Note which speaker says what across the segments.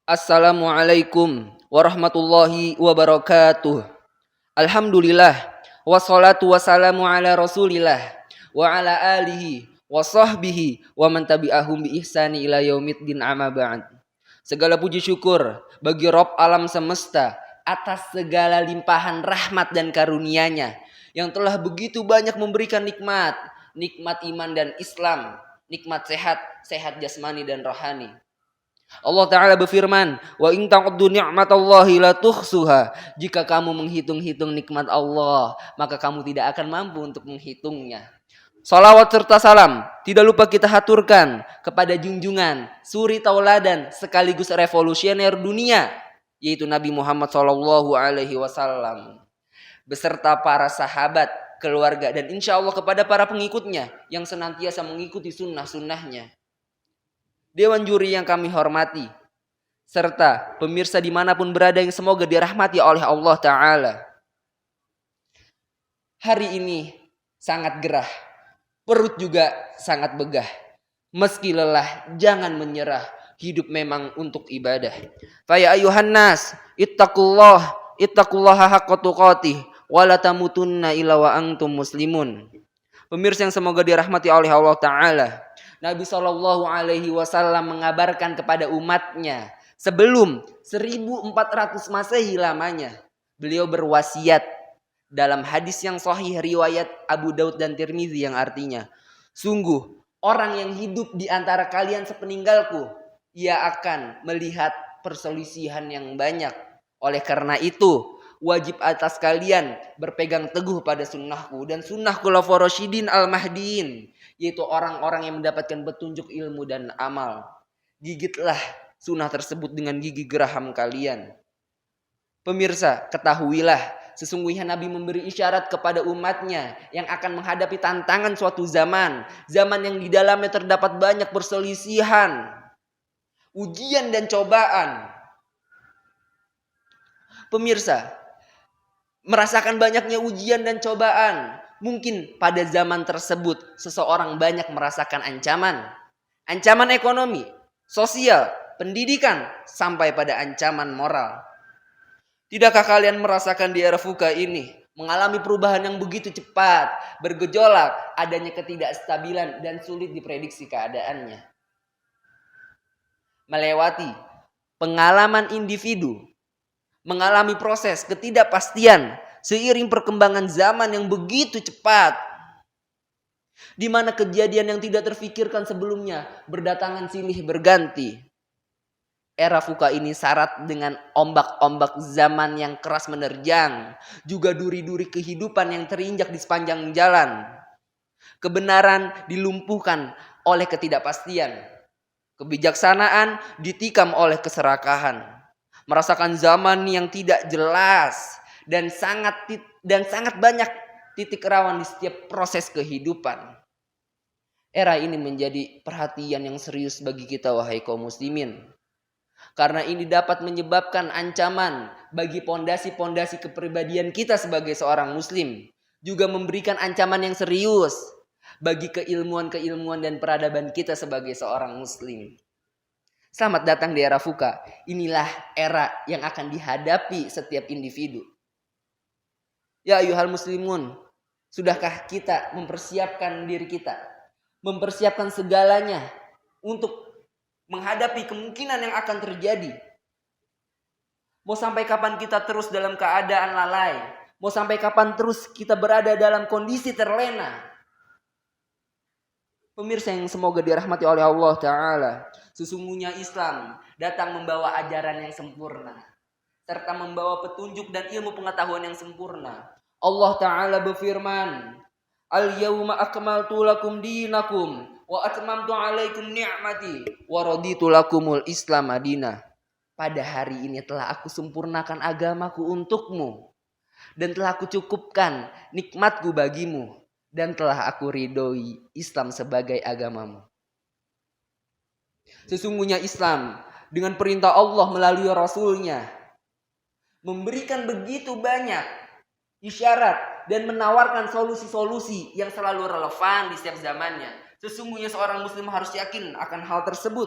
Speaker 1: Assalamualaikum warahmatullahi wabarakatuh. Alhamdulillah wassalatu wassalamu ala Rasulillah wa ala alihi wa sahbihi wa man tabi'ahum bi ihsani ila yaumiddin amma ba'd. Segala puji syukur bagi Rabb alam semesta atas segala limpahan rahmat dan karunia-Nya yang telah begitu banyak memberikan nikmat iman dan Islam, nikmat sehat jasmani dan rohani. Allah Ta'ala berfirman, wa in ta'uddu ni'matallahi la tuhsuha. Jika kamu menghitung-hitung nikmat Allah, maka kamu tidak akan mampu untuk menghitungnya. Salawat serta salam tidak lupa kita haturkan kepada junjungan, suri tauladan sekaligus revolusioner dunia, yaitu Nabi Muhammad SAW, beserta para sahabat, keluarga, dan insya Allah kepada para pengikutnya yang senantiasa mengikuti sunnah-sunnahnya. Dewan juri yang kami hormati, serta pemirsa dimanapun berada yang semoga dirahmati oleh Allah Ta'ala. Hari ini sangat gerah, perut juga sangat begah. Meski lelah, jangan menyerah, hidup memang untuk ibadah. Fa ya ayuhan nas, ittaqullaha haqqa tuqatih, wa la tamutunna illa wa antum muslimun. Pemirsa yang semoga dirahmati oleh Allah Ta'ala, Nabi SAW mengabarkan kepada umatnya sebelum 1400 Masehi lamanya. Beliau berwasiat dalam hadis yang sahih riwayat Abu Daud dan Tirmizi yang artinya, sungguh orang yang hidup di antara kalian sepeninggalku, ia akan melihat perselisihan yang banyak. Oleh karena itu, wajib atas kalian berpegang teguh pada sunnahku dan sunnah khulafaur rasyidin al-mahdiin, yaitu orang-orang yang mendapatkan petunjuk ilmu dan amal. Gigitlah sunnah tersebut dengan gigi geraham kalian. Pemirsa, ketahuilah sesungguhnya Nabi memberi isyarat kepada umatnya yang akan menghadapi tantangan suatu zaman yang di dalamnya terdapat banyak perselisihan, ujian dan cobaan. Pemirsa, merasakan banyaknya ujian dan cobaan. Mungkin pada zaman tersebut seseorang banyak merasakan ancaman ekonomi, sosial, pendidikan, sampai pada ancaman moral. Tidakkah kalian merasakan di era VUCA ini mengalami perubahan yang begitu cepat, bergejolak, adanya ketidakstabilan dan sulit diprediksi keadaannya. Melewati pengalaman individu, mengalami proses ketidakpastian seiring perkembangan zaman yang begitu cepat, di mana kejadian yang tidak terfikirkan sebelumnya berdatangan silih berganti. Era VUCA ini syarat dengan ombak-ombak zaman yang keras menerjang, juga duri-duri kehidupan yang terinjak di sepanjang jalan. Kebenaran dilumpuhkan oleh ketidakpastian, kebijaksanaan ditikam oleh keserakahan. Merasakan zaman yang tidak jelas dan sangat banyak titik rawan di setiap proses kehidupan. Era ini menjadi perhatian yang serius bagi kita, wahai kaum muslimin. Karena ini dapat menyebabkan ancaman bagi pondasi-pondasi kepribadian kita sebagai seorang muslim. Juga memberikan ancaman yang serius bagi keilmuan dan peradaban kita sebagai seorang muslim. Selamat datang di era VUCA. Inilah era yang akan dihadapi setiap individu. Ya ayuhal muslimun, sudahkah kita mempersiapkan diri kita? Mempersiapkan segalanya untuk menghadapi kemungkinan yang akan terjadi. Mau sampai kapan kita terus dalam keadaan lalai? Mau sampai kapan terus kita berada dalam kondisi terlena? Pemirsa yang semoga dirahmati oleh Allah Ta'ala, sesungguhnya Islam datang membawa ajaran yang sempurna, serta membawa petunjuk dan ilmu pengetahuan yang sempurna. Allah Ta'ala berfirman, Al-yawma akmaltu lakum dinakum wa atmamtu alaikum ni'mati wa raditu lakumul Islam madinah. Pada hari ini telah aku sempurnakan agamaku untukmu, dan telah aku cukupkan nikmatku bagimu, dan telah aku ridhoi Islam sebagai agamamu. Sesungguhnya Islam dengan perintah Allah melalui Rasulnya memberikan begitu banyak isyarat dan menawarkan solusi-solusi yang selalu relevan di setiap zamannya. Sesungguhnya seorang muslim harus yakin akan hal tersebut.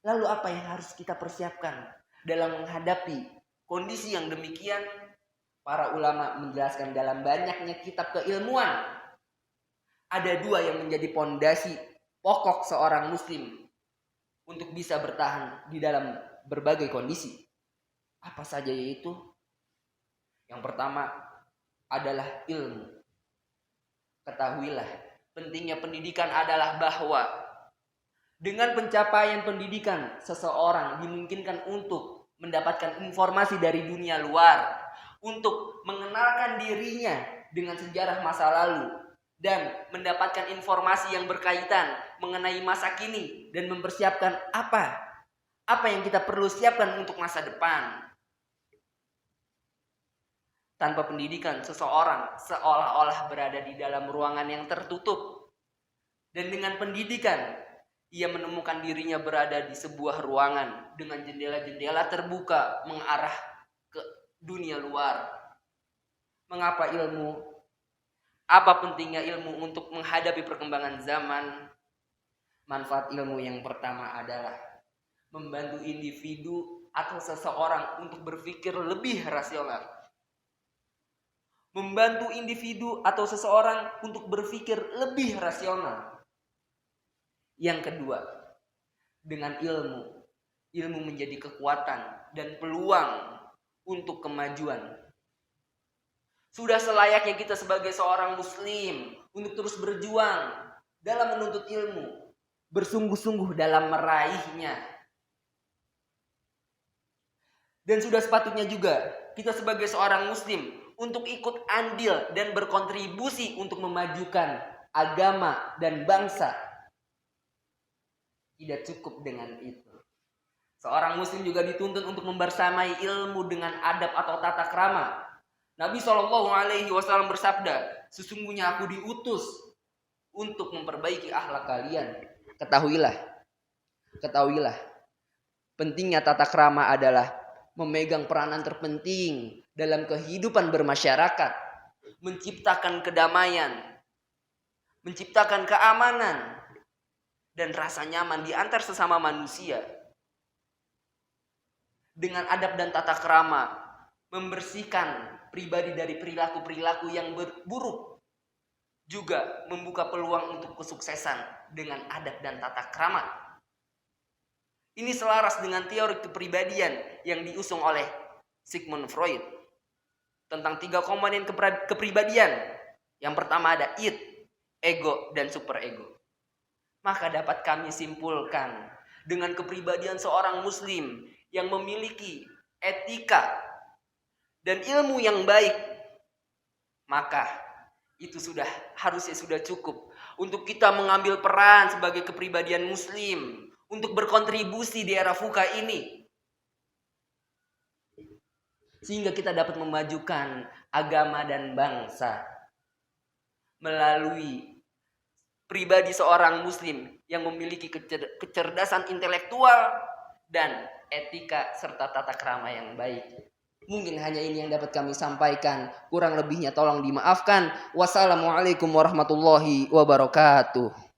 Speaker 1: Lalu apa yang harus kita persiapkan dalam menghadapi kondisi yang demikian? Para ulama menjelaskan dalam banyaknya kitab keilmuan, ada dua yang menjadi pondasi pokok seorang muslim untuk bisa bertahan di dalam berbagai kondisi. Apa saja yaitu? Yang pertama adalah ilmu. Ketahuilah, pentingnya pendidikan adalah bahwa dengan pencapaian pendidikan, seseorang dimungkinkan untuk mendapatkan informasi dari dunia luar, untuk mengenalkan dirinya dengan sejarah masa lalu, dan mendapatkan informasi yang berkaitan mengenai masa kini, dan mempersiapkan apa yang kita perlu siapkan untuk masa depan. Tanpa pendidikan, seseorang seolah-olah berada di dalam ruangan yang tertutup. Dan dengan pendidikan, ia menemukan dirinya berada di sebuah ruangan dengan jendela-jendela terbuka mengarah ke dunia luar. Mengapa ilmu? Apa pentingnya ilmu untuk menghadapi perkembangan zaman? Manfaat ilmu yang pertama adalah membantu individu atau seseorang untuk berpikir lebih rasional. Membantu individu atau seseorang untuk berpikir lebih rasional. Yang kedua, dengan ilmu menjadi kekuatan dan peluang untuk kemajuan. Sudah selayaknya kita sebagai seorang muslim untuk terus berjuang dalam menuntut ilmu, bersungguh-sungguh dalam meraihnya. Dan sudah sepatutnya juga kita sebagai seorang muslim untuk ikut andil dan berkontribusi untuk memajukan agama dan bangsa. Tidak cukup dengan itu. Seorang muslim juga dituntut untuk membersamai ilmu dengan adab atau tata krama. Nabi SAW bersabda, sesungguhnya aku diutus untuk memperbaiki akhlak kalian. Ketahuilah, pentingnya tata krama adalah memegang peranan terpenting dalam kehidupan bermasyarakat, menciptakan kedamaian, menciptakan keamanan, dan rasa nyaman di antar sesama manusia. Dengan adab dan tata krama, membersihkan pribadi dari perilaku-perilaku yang buruk. Juga membuka peluang untuk kesuksesan dengan adab dan tata krama. Ini selaras dengan teori kepribadian yang diusung oleh Sigmund Freud. Tentang 3 komponen kepribadian. Yang pertama ada id, ego, dan superego. Maka dapat kami simpulkan dengan kepribadian seorang muslim yang memiliki etika dan ilmu yang baik, maka itu harusnya sudah cukup untuk kita mengambil peran sebagai kepribadian muslim untuk berkontribusi di era fuka ini, sehingga kita dapat memajukan agama dan bangsa melalui pribadi seorang muslim yang memiliki kecerdasan intelektual dan etika serta tata krama yang baik. Mungkin hanya ini yang dapat kami sampaikan. Kurang lebihnya tolong dimaafkan. Wassalamualaikum warahmatullahi wabarakatuh.